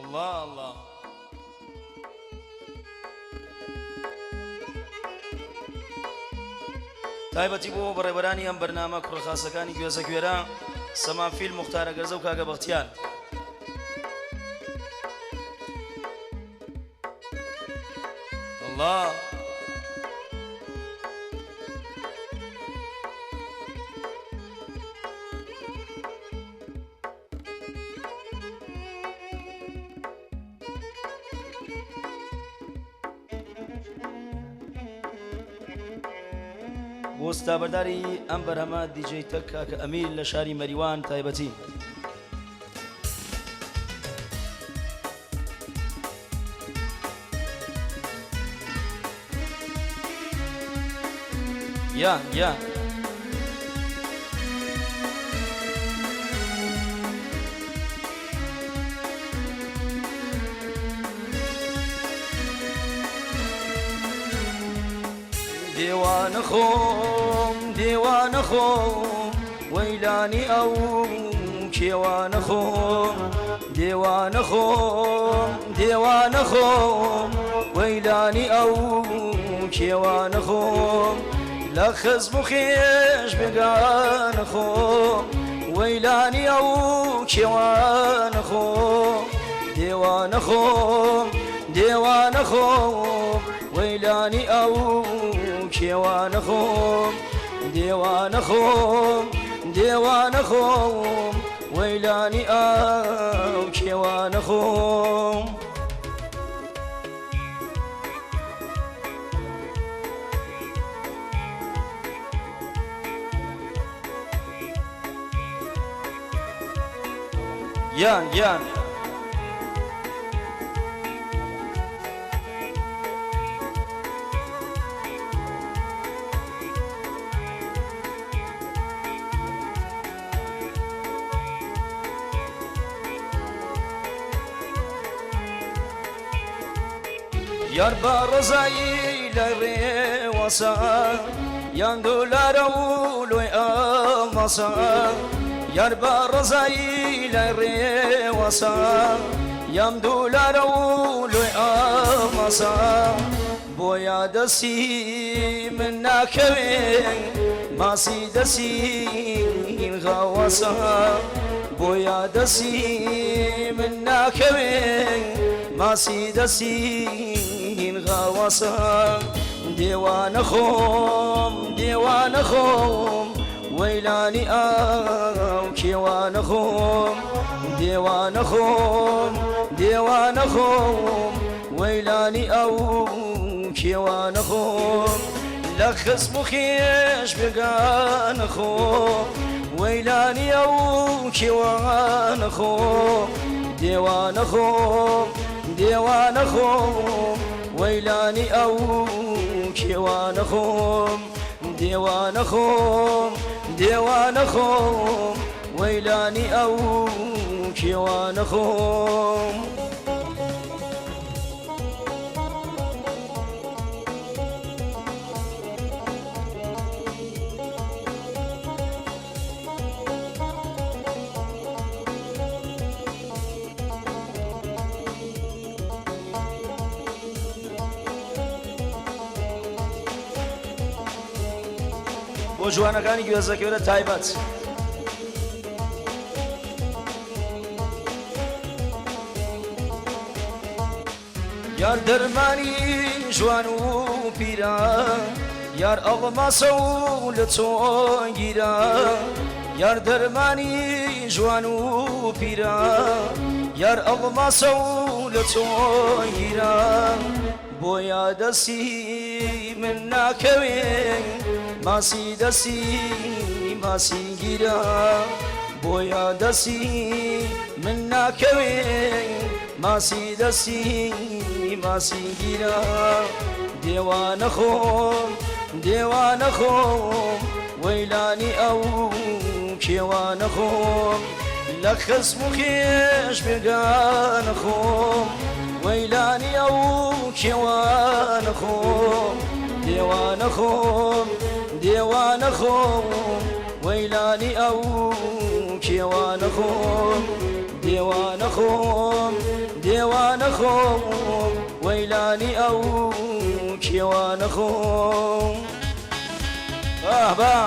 الله الله تایبەتی بۆ بەڕێبەرانی ئەم بەرنامە کوڕخاسەکانی گوێزە گوێرە سەمافیل موختارە گەرزە و کاگە بەختیار الله بۆستا بەرداری ئەم بەرهەمە دیجەی تەک کاکە ئەمیر لە شاری مەریوان تایبەتی یا دێوانە خۆم وەیلانی ئەو کێوانە خۆم دێوانە خۆم وەیلانی ئەو کێوانە خۆم لە خزم و خێش بێگانە خۆم وەیلانی ئەو کێوانە خۆم دێوانە خۆم وەیلانی ئەو کێوانە خۆم دێوانە خۆم وەیلانی ئەو کێوانە خۆم یان یار بە ڕزایی لە ڕێوەسە یان دولارە و لۆی ئەمەسە یار بە ڕزایی لە ڕێوەسە یام دولارە و لۆی ئەمەسە بۆ یادەسی من ناکەوێ ماسی دەسی غاوەسە بۆ یادەسی من ناکەوێ ماسی دەسی غاوەسە دێوانە خۆم وەیلانی ئەو کێوانە خۆم دێوانە خۆم وەیلانی ئەو کێوانە خۆم لە خزم و خێش بێگانە خۆم وەیلانی ئەو کێوانە خۆم دێوانە خۆم وەیلانی ئەو کێوانە خۆم دێوانە خۆم وەیلانی ئەو کێوانە خۆم بۆ جوانەکانی گوێزەکەوێرە تایبەت یار دەرمانی جوان و پیرە یار ئەڵماسە و لە چۆن گیرە یار دەرمانی جوان و پیرە یار ئەڵماسە و لە چۆن گیرە بۆ یادەسی من ناکەوێ ماسی گیرە بۆ یادەسی من ناکەوێ ماسی گیرە دێوانە خۆم وەیلانی ئەو کێوانە خۆم لە خزم و خێش بێگانە خۆم وەیلانی ئەو کێوانە خۆم دێوانە خۆم وەیلانی ئەو کێوانە خۆم دێوانە دێوانە خۆم وەیلانی ئەو کێوانە خۆم بابا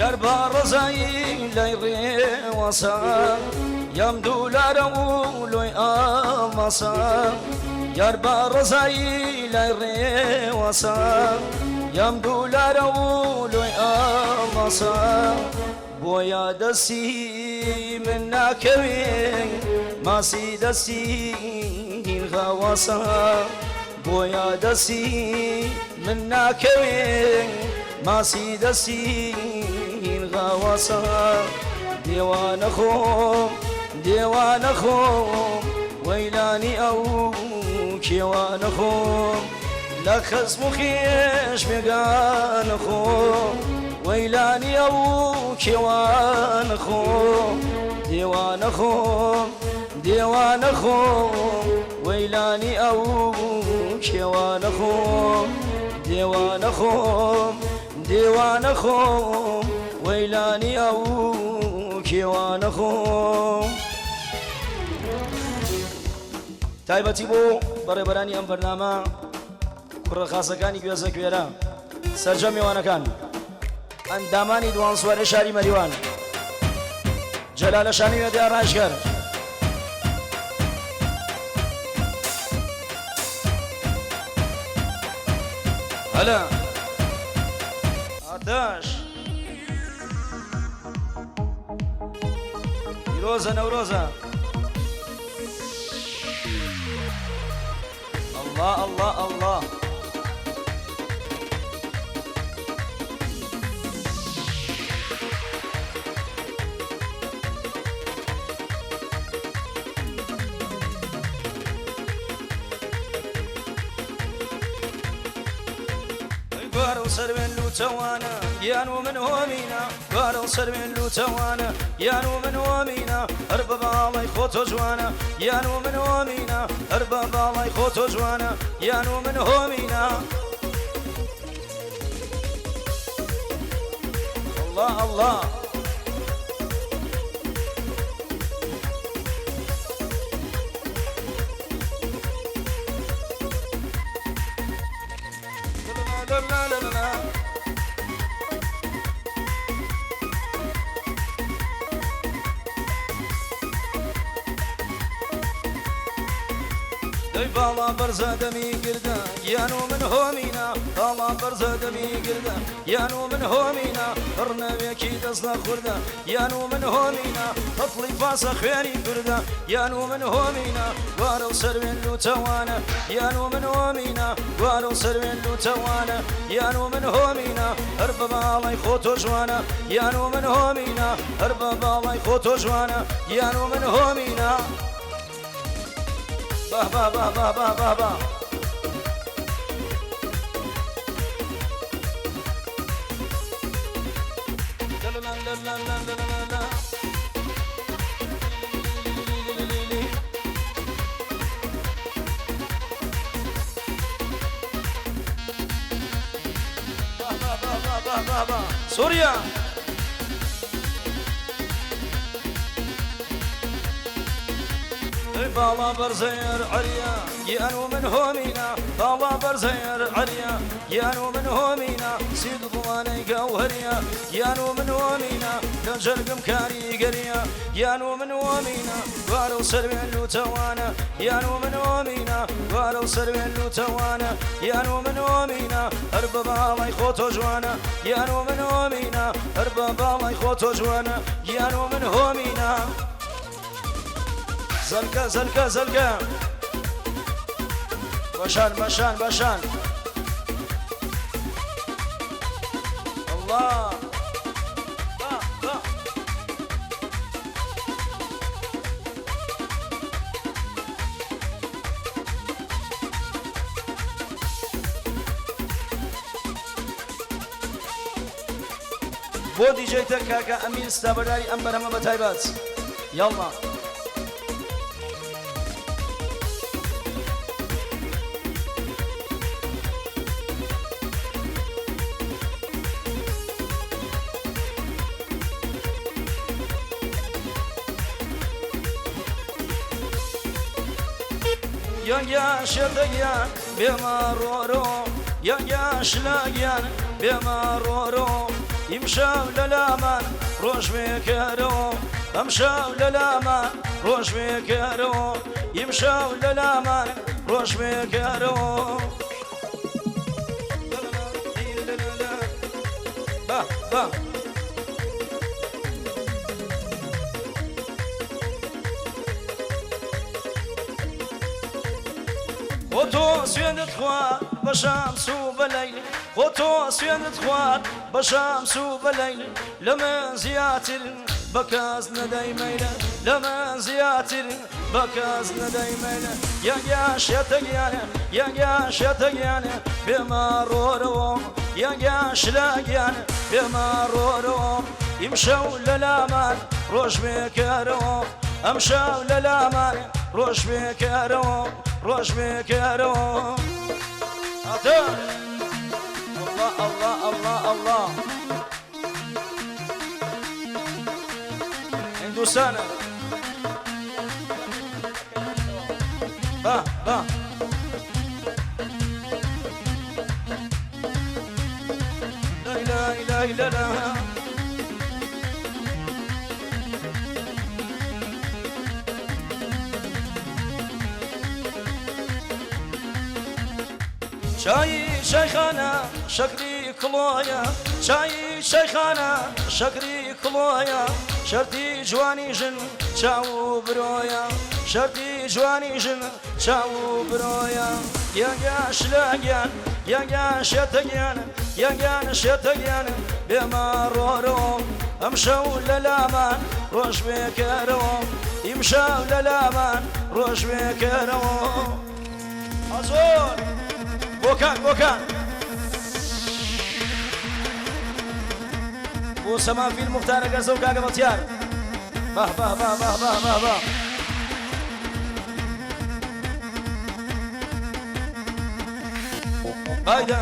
یار با ڕزایی لای ڕێوەسە یام دوولارە و لۆی ئامەسە یار با ڕزایی لای ڕێوەسە یام دوولارە و لۆی ئامەسە بۆیە دەستی من ناکەوێ ماسی دەستی غەوەسە بۆیە دەستی من ناکەوێ ماسی دەستی غەوەسە دێوانە خۆم دێوانە خۆم وەیلانی ئەو کێوانە خۆم لە خەزم و خێش بێگانە خۆم وەیلانی ئەو کێوانە خۆم دێوانە خۆم دێوانە خۆم وەیلانی ئەو کێوانە خۆم دێوانە خۆم دێوانە خۆم وەیلانی ئەو کێوانە خۆم تایبەتی بۆ بەڕێبەرانی ئەم بەرنامە کوڕە خاسەکانی گوێزە کوێرە سەرجەم میوانەکان ئەندامانی دوان سوارێ شاری مەریوان جەلالە شانی وێدە ڕاشگەر هەلا ئاداش پیرۆزە نەورۆزە الله الله الله بارو سربن لوتوانا يانو من هومينا بارو سربن لوتوانا يانو من هومينا ارباب الله خوتو جوانا يانو من هومينا ارباب الله خوتو جوانا يانو من هومينا الله الله لا لا لا لا باڵا بەرزە دەمی گردە یان و من هۆمینە باڵا بەرزە دەمی گردە یان و من هۆمینە ڕنەوێکی دەست نەخوردە یان و من هۆمینە هەفڵی پاسە خوێنی کوردە یان و من هۆمینە وارە و سەروێن لوتەوانە یان و من هۆمینە وارە و سەروێن لوتەوانە یان و من هۆمینە هەر بە باڵای خۆتۆ جوانە یان و من هۆمینە هەر بە باڵای خۆتۆ جوانە یان و من هۆمینە با با با با با با با لا لا لا لا لا لا لا با با با با با با سوريا باڵا بەرزەیەر عەریا یان و من هۆمینە باڵا بەرزەیەر عەریا یان و من هۆمینە سید دڵانەی گەوهەریە یان و من هۆمینە کە جەرگم کاریگەریە یان و من هۆمینە وارە و سەروێن لوتەوانە یان و من هۆمینە وارە و سەروێن لوتەوانە یان و من هۆمینە هەر بە باڵای خۆتۆ جوانە یان و من هۆمینە هەر بە باڵای خۆتۆ جوانە یان و من هۆمینە زلقة زلقة زلقة بشان بشان بشان الله بۆ دیجەیتە کاکە ئەمین ستابەرای ئەم بەرەمە بە تایبەت یاڵڵا یان شێتەگیان بێمە ڕۆڕۆ یان شلاگیان بێمە ڕۆڕۆ ئیمشاو لە لامان ڕۆژ مێکەرەوە ئەمشاو لە لامان ڕۆژ مێکەرەوە ئیمشاو لە لامان ڕۆژ مێکەرەوە با خۆتۆ سوێنت خوارد بە شەمس و بە لەیل خۆتۆ سوێنت خوارد بە شەمس و بە لەیل لە من زیاتر بە کەس نەدەی مەیلە لە من زیاتر بە کەس نەدەی مەیلە یان شێتەگیانە یان شێتەگیانە بێمە ڕۆرەوە یان شلاگیانە بێمە ڕۆرەوە ئیمشەو لە لامان ڕۆژ مێکەرەوە ئەمشەو لە لامان ڕۆژ مێکەرەوە ڕۆژ مێکەرەوە هاتە الله الله الله الله هندوستانە با لا إله إلا الله چای شیخانە شەکری کڵۆیە چای شیخانە شەکری کڵۆیە شەرتی جوانی ژن چاو و برۆیە شەرتی جوانی ژن چاو و برۆیە یان شلاگیان یان شێتەگیان یان شێتەگیان بێمە ڕۆڕۆ ئەمشەو لە لامان ڕۆژ مێکەرەوە ئیمشەو لە لامان ڕۆژ مێکەرەوە ئازۆر بۆکان بۆ سەمافیل موختارە گەزە و کاگە بەتیار با هایدا